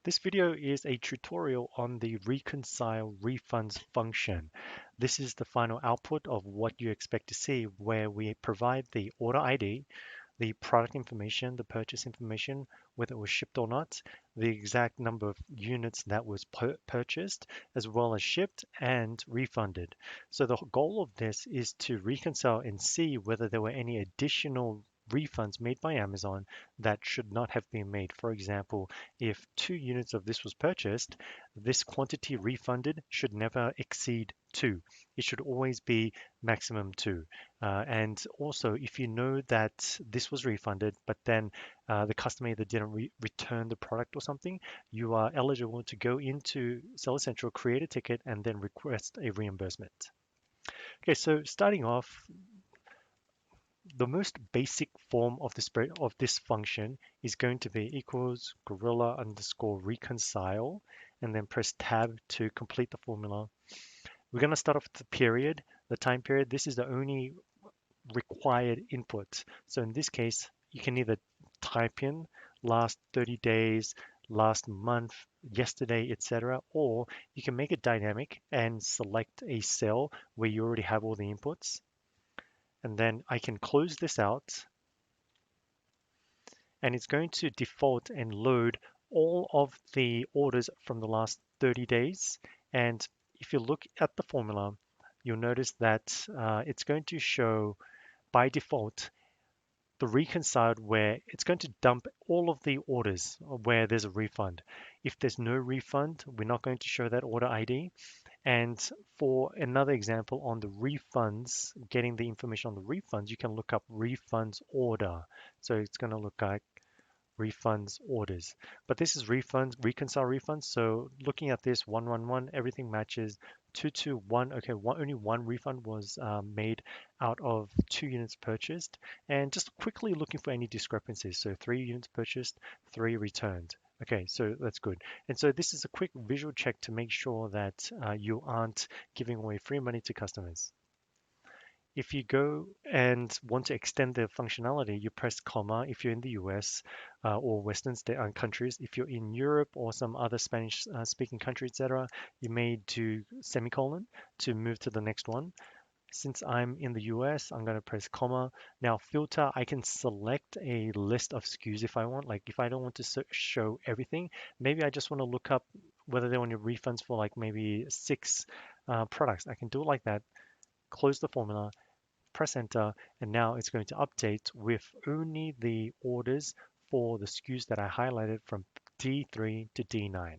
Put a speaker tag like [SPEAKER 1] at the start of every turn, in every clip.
[SPEAKER 1] This video is a tutorial on the reconcile refunds function. This is the final output of what you expect to see where we provide the order ID, the product information, the purchase information, whether it was shipped or not, the exact number of units that was purchased, as well as shipped and refunded. So the goal of this is to reconcile and see whether there were any additional refunds made by Amazon that should not have been made. For example, if 2 units of this was purchased, this quantity refunded should never exceed 2. It should always be maximum 2. And also, if you know that this was refunded, but then the customer either didn't return the product or something, you are eligible to go into Seller Central, create a ticket, and then request a reimbursement. Okay, so starting off, the most basic form of this function is going to be equals gorilla underscore reconcile, and then press tab to complete the formula. We're going to start off with the period, the time period. This is the only required input. So in this case, you can either type in last 30 days, last month, yesterday, etc., or you can make it dynamic and select a cell where you already have all the inputs. And then I can close this out, and it's going to default and load all of the orders from the last 30 days. And if you look at the formula, you'll notice that it's going to show by default the reconciled, where it's going to dump all of the orders where there's a refund. If there's no refund, we're not going to show that order ID. And for another example on the refunds, getting the information on the refunds, you can look up refunds order. So it's going to look like refunds orders. But this is refunds, reconcile refunds. So looking at this 111, everything matches. 221, okay, only one refund was made out of 2 units purchased. And just quickly looking for any discrepancies. So 3 units purchased, 3 returned. Okay, so that's good. And so this is a quick visual check to make sure that you aren't giving away free money to customers. If you go and want to extend the functionality, you press comma if you're in the US or Western countries. If you're in Europe or some other Spanish speaking country, etc., you may do semicolon to move to the next one. Since I'm in the US, I'm going to press comma. Now filter, I can select a list of SKUs if I want. Like if I don't want to show everything, maybe I just want to look up whether they want your refunds for like maybe 6 products. I can do it like that. Close the formula, press enter, and now it's going to update with only the orders for the SKUs that I highlighted from D3 to D9.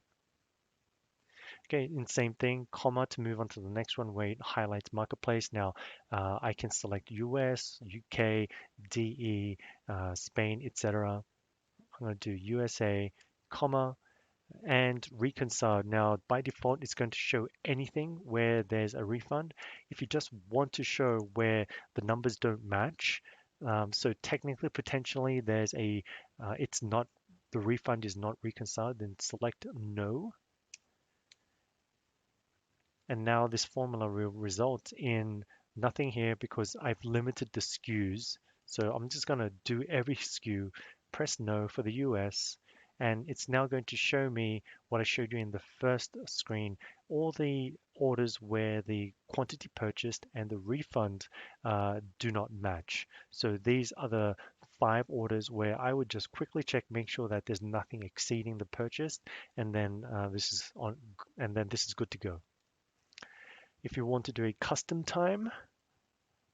[SPEAKER 1] Okay, and same thing, comma to move on to the next one where it highlights marketplace. Now I can select US, UK, DE, Spain, etc. I'm going to do USA, comma, and reconcile. Now, by default, it's going to show anything where there's a refund. If you just want to show where the numbers don't match, so technically, potentially, there's it's not, the refund is not reconciled, then select no. And now this formula will result in nothing here because I've limited the SKUs. So I'm just going to do every SKU, press no for the US, and it's now going to show me what I showed you in the first screen, all the orders where the quantity purchased and the refund do not match. So these are the 5 orders where I would just quickly check, make sure that there's nothing exceeding the purchase, and then this is good to go. If you want to do a custom time,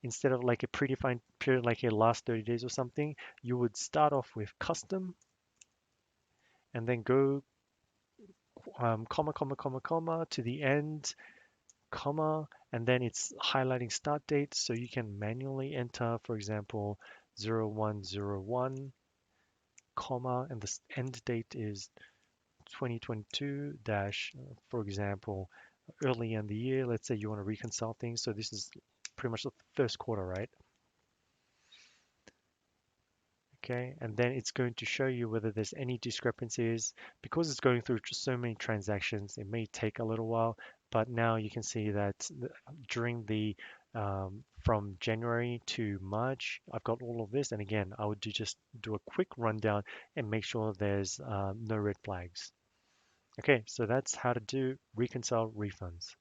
[SPEAKER 1] instead of like a predefined period like a last 30 days or something, you would start off with custom and then go comma, comma, comma, comma to the end, comma, and then it's highlighting start date. So you can manually enter, for example, 0101, comma, and the end date is 2022 dash, for example, early in the year. Let's say you want to reconcile things. So this is pretty much the first quarter, right? Okay, and then it's going to show you whether there's any discrepancies. Because it's going through so many transactions, it may take a little while, but now you can see that during the from January to March, I've got all of this. And again, I would just do a quick rundown and make sure there's no red flags. Okay, so that's how to do reconcile refunds.